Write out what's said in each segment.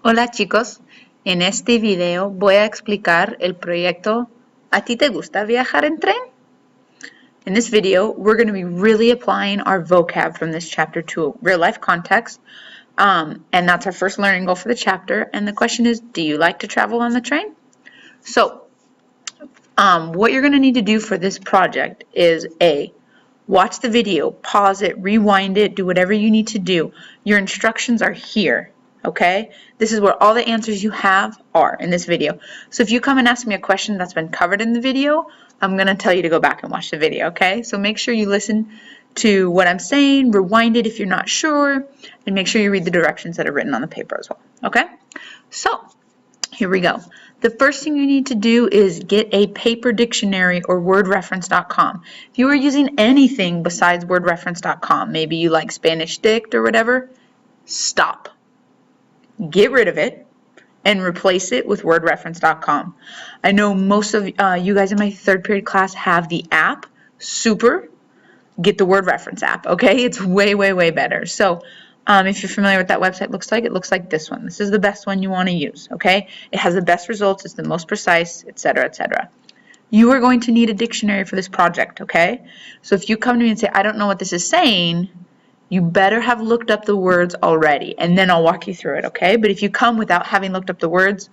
Hola chicos, en este video voy a explicar el proyecto ¿A ti te gusta viajar en tren? In this video, we're going to be really applying our vocab from this chapter to a real-life context, and that's our first learning goal for the chapter. And the question is, do you like to travel on the train? So, what you're going to need to do for this project is A, watch the video, pause it, rewind it, do whatever you need to do. Your instructions are here. Okay, this is where all the answers you have are in this video. So if you come and ask me a question that's been covered in the video, I'm going to tell you to go back and watch the video, okay? So make sure you listen to what I'm saying, rewind it if you're not sure, and make sure you read the directions that are written on the paper as well, okay? So here we go. The first thing you need to do is get a paper dictionary or wordreference.com. If you are using anything besides wordreference.com, maybe you like Spanish Dict or whatever, stop. Get rid of it and replace it with wordreference.com. I know most of you guys in my third period class have the app. Super. Get the word reference app, okay? It's way, way, way better. So if you're familiar with that website, it looks like this one. This is the best one you want to use, okay? It has the best results. It's the most precise, etc., etc. You are going to need a dictionary for this project, okay? So if you come to me and say, I don't know what this is saying, you better have looked up the words already, and then I'll walk you through it, okay? But if you come without having looked up the words,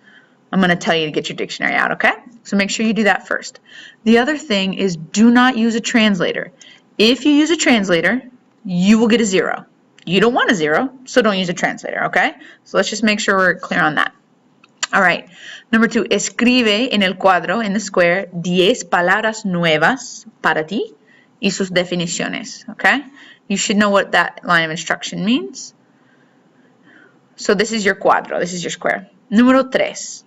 I'm going to tell you to get your dictionary out, okay? So make sure you do that first. The other thing is do not use a translator. If you use a translator, you will get a 0. You don't want a 0, so don't use a translator, okay? So let's just make sure we're clear on that. All right. Number 2, escribe en el cuadro, in the square, 10 palabras nuevas para ti y sus definiciones, okay? You should know what that line of instruction means. So this is your cuadro, this is your square. Número 3.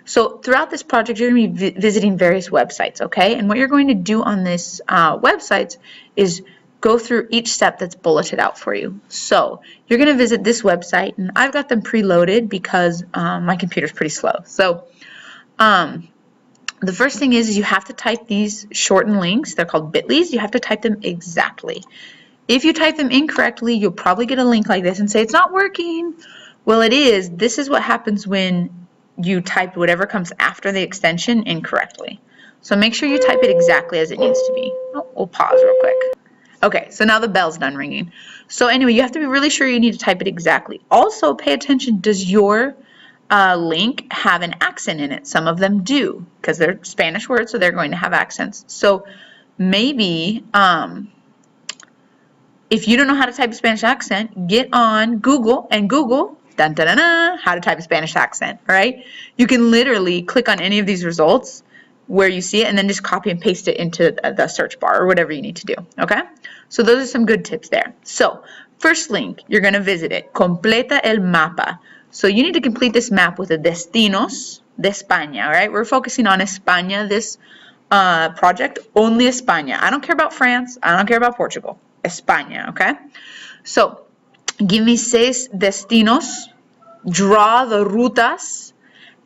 So throughout this project, you're going to be visiting various websites, okay? And what you're going to do on this websites is go through each step that's bulleted out for you. So you're going to visit this website, and I've got them preloaded because my computer's pretty slow. So the first thing is you have to type these shortened links. They're called bit.lys. You have to type them exactly. If you type them incorrectly, you'll probably get a link like this and say, it's not working. Well, it is. This is what happens when you type whatever comes after the extension incorrectly. So make sure you type it exactly as it needs to be. Oh, we'll pause real quick. Okay, so now the bell's done ringing. So anyway, you have to be really sure you need to type it exactly. Also, pay attention, does your link have an accent in it? Some of them do, because they're Spanish words, so they're going to have accents. So maybe if you don't know how to type a Spanish accent, get on Google and Google dun, dun, dun, dun, how to type a Spanish accent, all right? You can literally click on any of these results where you see it and then just copy and paste it into the search bar or whatever you need to do, okay? So those are some good tips there. So first link, you're going to visit it. Completa el mapa. So you need to complete this map with the destinos de España, all right? We're focusing on España, this project, only España. I don't care about France. I don't care about Portugal. España, okay? So give me 6 destinos, draw the rutas,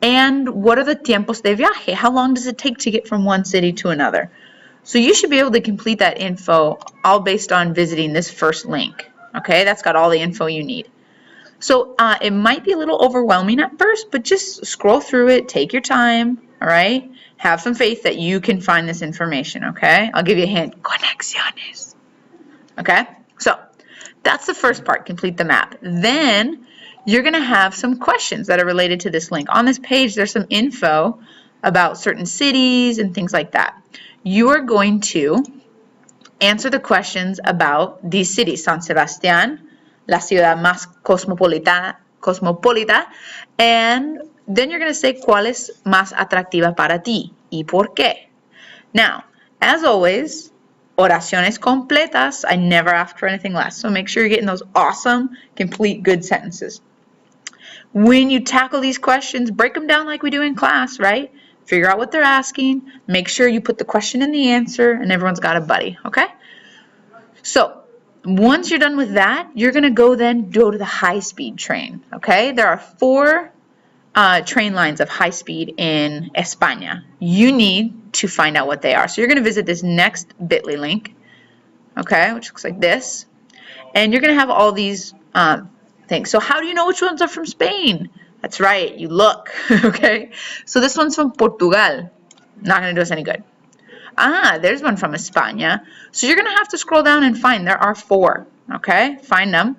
and what are the tiempos de viaje? How long does it take to get from one city to another? So you should be able to complete that info all based on visiting this first link, okay? That's got all the info you need. So it might be a little overwhelming at first, but just scroll through it, take your time, all right? Have some faith that you can find this information, okay? I'll give you a hint, conexiones. Okay, so that's the first part, complete the map. Then you're going to have some questions that are related to this link. On this page, there's some info about certain cities and things like that. You are going to answer the questions about these cities, San Sebastián, la ciudad más cosmopolita, and then you're going to say cuál es más atractiva para ti y por qué. Now, as always, oraciones completas. I never ask for anything less. So make sure you're getting those awesome, complete, good sentences. When you tackle these questions, break them down like we do in class, right? Figure out what they're asking. Make sure you put the question in the answer, and everyone's got a buddy, okay? So once you're done with that, you're going to go to the high-speed train, okay? There are 4 train lines of high speed in España. You need to find out what they are. So you're going to visit this next bit.ly link, okay, which looks like this, and you're going to have all these things. So how do you know which ones are from Spain? That's right, you look, okay? So this one's from Portugal. Not gonna do us any good. Ah, there's one from España. So you're gonna have to scroll down and find, there are 4, okay? Find them.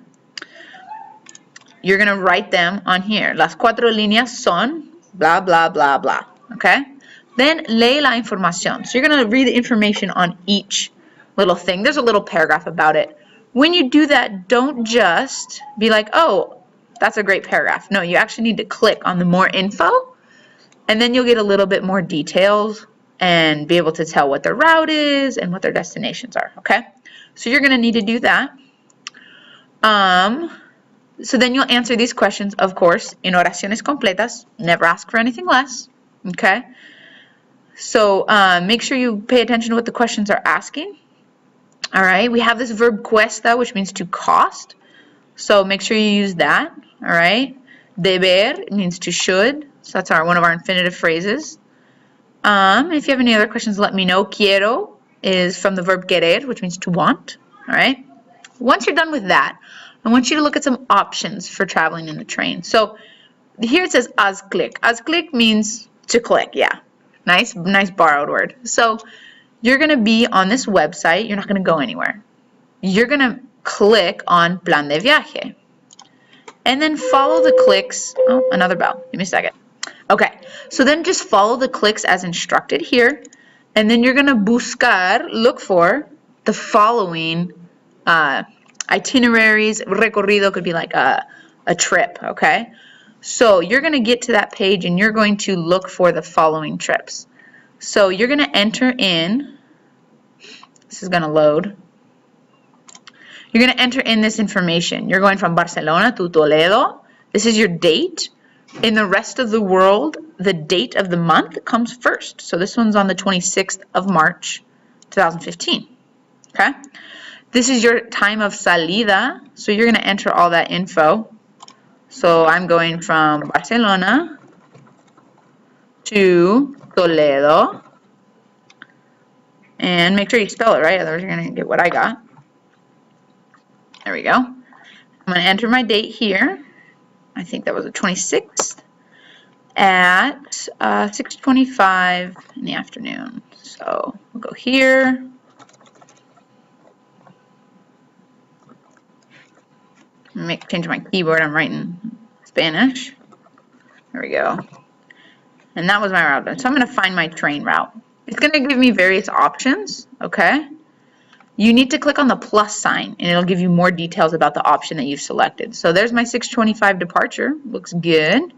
You're gonna write them on here. Las 4 líneas son blah, blah, blah, blah, okay? Then lee la información. So you're gonna read the information on each little thing. There's a little paragraph about it. When you do that, don't just be like, oh, that's a great paragraph. No, you actually need to click on the more info, and then you'll get a little bit more details and be able to tell what their route is and what their destinations are, okay? So you're gonna need to do that. So then you'll answer these questions, of course, in oraciones completas. Never ask for anything less, okay? So make sure you pay attention to what the questions are asking. All right, we have this verb cuesta, which means to cost. So make sure you use that, all right? Deber means to should. So that's one of our infinitive phrases. If you have any other questions, let me know. Quiero is from the verb querer, which means to want, all right? Once you're done with that, I want you to look at some options for traveling in the train. So here it says haz clic. Haz clic means to click, yeah. Nice borrowed word. So you're gonna be on this website, you're not gonna go anywhere. You're gonna click on plan de viaje. And then follow the clicks. Oh, another bell, give me a second. Okay, so then just follow the clicks as instructed here. And then you're gonna buscar, look for the following itineraries. Recorrido could be like a trip, okay? So you're gonna get to that page and you're going to look for the following trips. So you're gonna enter in, this is gonna load. You're gonna enter in this information. You're going from Barcelona to Toledo. This is your date. In the rest of the world, the date of the month comes first. So this one's on the 26th of March, 2015, okay? This is your time of salida. So you're gonna enter all that info. So I'm going from Barcelona to Toledo. And make sure you spell it right, otherwise you're gonna get what I got. There we go. I'm gonna enter my date here. I think that was the 26th at 6:25 in the afternoon. So we'll go here. Change my keyboard, I'm writing Spanish. There we go. And that was my route. So I'm gonna find my train route. It's gonna give me various options, okay? You need to click on the plus sign and it'll give you more details about the option that you've selected. So there's my 6:25 departure, looks good.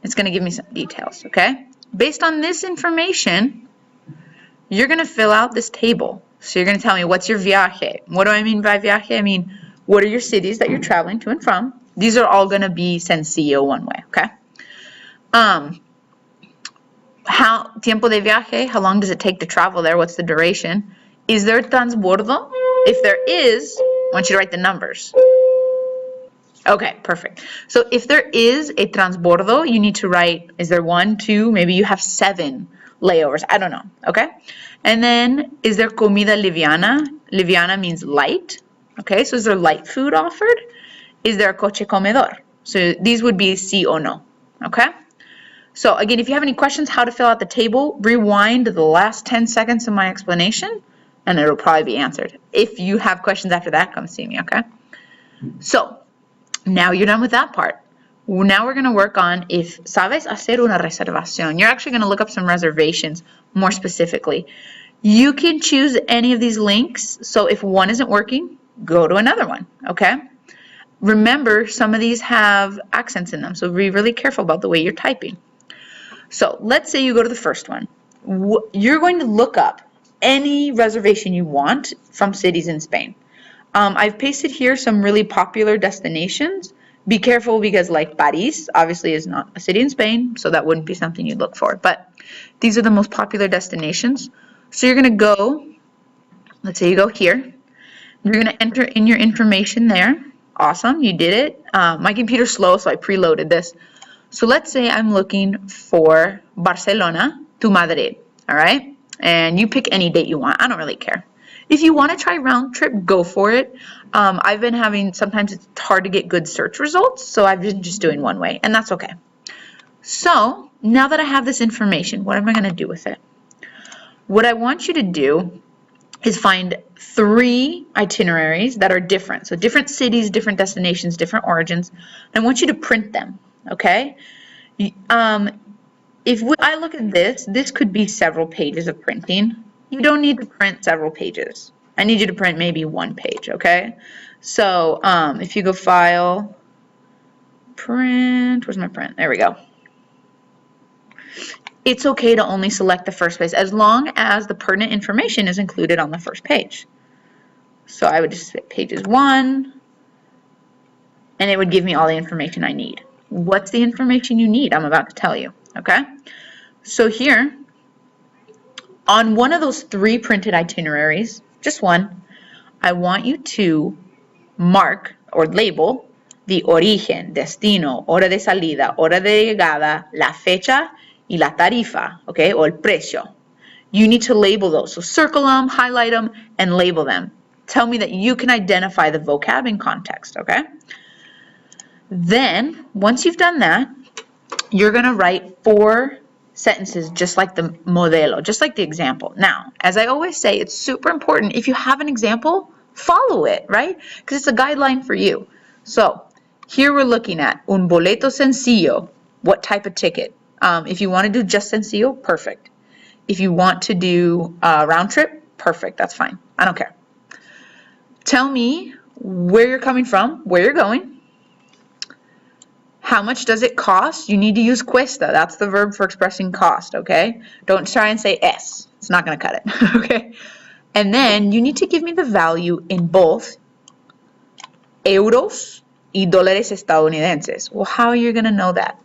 It's gonna give me some details, okay? Based on this information, you're gonna fill out this table. So you're gonna tell me, what's your viaje? What do I mean by viaje? I mean, what are your cities that you're traveling to and from? These are all gonna be sencillo one way, okay? Tiempo de viaje, how long does it take to travel there? What's the duration? Is there transbordo? If there is, I want you to write the numbers. Okay, perfect. So if there is a transbordo, you need to write, is there 1, 2, maybe you have 7 layovers. I don't know, okay? And then, is there comida liviana? Liviana means light. Okay, so is there light food offered? Is there coche comedor? So these would be sí or no, okay? So again, if you have any questions how to fill out the table, rewind the last 10 seconds of my explanation and it'll probably be answered. If you have questions after that, come see me, okay? So now you're done with that part. Now we're gonna work on if sabes hacer una reservación. You're actually gonna look up some reservations more specifically. You can choose any of these links. So if one isn't working, go to another one, okay? Remember, some of these have accents in them, so be really careful about the way you're typing. So let's say you go to the first one. You're going to look up any reservation you want from cities in Spain. I've pasted here some really popular destinations. Be careful because like Paris obviously is not a city in Spain, so that wouldn't be something you'd look for. But these are the most popular destinations. So you're going to go, let's say you go here. You're going to enter in your information there. Awesome, you did it. My computer's slow, so I preloaded this. So let's say I'm looking for Barcelona to Madrid, all right? And you pick any date you want. I don't really care. If you want to try round trip, go for it. I've been having, sometimes it's hard to get good search results, so I've been just doing one way, and that's okay. So now that I have this information, what am I going to do with it? What I want you to do is find 3 itineraries that are different. So different cities, different destinations, different origins. I want you to print them, okay? If I look at this could be several pages of printing. You don't need to print several pages. I need you to print maybe 1 page, okay? So if you go File, Print, where's my print? There we go. It's okay to only select the first page as long as the pertinent information is included on the first page. So I would just say pages 1, and it would give me all the information I need. What's the information you need? I'm about to tell you, okay? So here, on one of those 3 printed itineraries, just one, I want you to mark or label the origen, destino, hora de salida, hora de llegada, la fecha, y la tarifa, okay, o el precio. You need to label those. So circle them, highlight them, and label them. Tell me that you can identify the vocab in context, okay? Then, once you've done that, you're going to write 4 sentences just like the modelo, just like the example. Now, as I always say, it's super important. If you have an example, follow it, right? Because it's a guideline for you. So, here we're looking at un boleto sencillo. What type of ticket? If you want to do just sencillo, perfect. If you want to do round trip, perfect. That's fine. I don't care. Tell me where you're coming from, where you're going. How much does it cost? You need to use cuesta. That's the verb for expressing cost, okay? Don't try and say es. It's not going to cut it, okay? And then you need to give me the value in both euros y dólares estadounidenses. Well, how are you going to know that?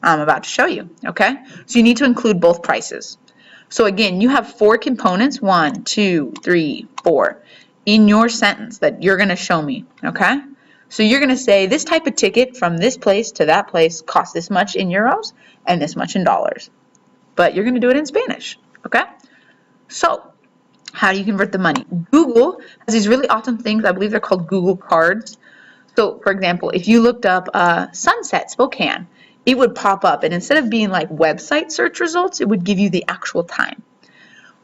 I'm about to show you, okay? So you need to include both prices. So again, you have 4 components, 1, 2, 3, 4, in your sentence that you're going to show me, okay? So you're going to say this type of ticket from this place to that place costs this much in euros and this much in dollars. But you're going to do it in Spanish, okay? So how do you convert the money? Google has these really awesome things. I believe they're called Google Cards. So for example, if you looked up Sunset Spokane, it would pop up, and instead of being like website search results, it would give you the actual time.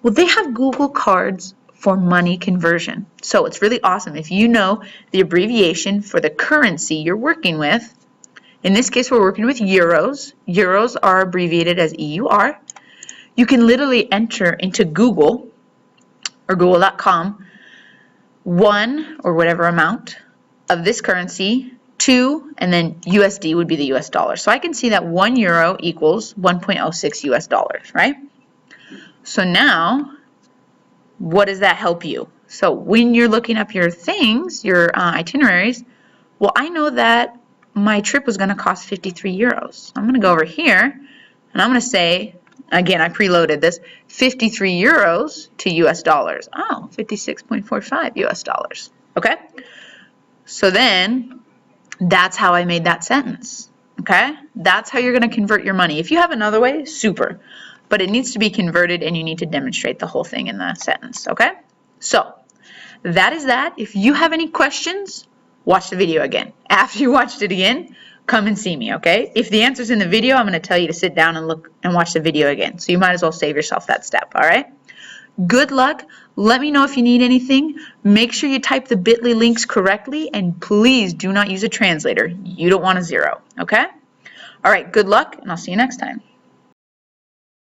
Well, they have Google Cards for money conversion. So it's really awesome. If you know the abbreviation for the currency you're working with, in this case we're working with euros. Euros are abbreviated as EUR. You can literally enter into Google or google.com 1 or whatever amount of this currency, 2, and then USD would be the US dollar. So I can see that 1 euro equals 1.06 US dollars, right? So now, what does that help you? So when you're looking up your things, your itineraries, well, I know that my trip was going to cost 53 euros. I'm going to go over here, and I'm going to say, again, I preloaded this, 53 euros to US dollars. Oh, 56.45 US dollars. Okay? So then, that's how I made that sentence, okay? That's how you're going to convert your money. If you have another way, super. But it needs to be converted, and you need to demonstrate the whole thing in the sentence, okay? So, that is that. If you have any questions, watch the video again. After you watched it again, come and see me, okay? If the answer's in the video, I'm going to tell you to sit down and look and watch the video again. So you might as well save yourself that step, all right? Good luck. Let me know if you need anything. Make sure you type the bit.ly links correctly, and please do not use a translator. You don't want a 0, okay? All right, good luck, and I'll see you next time.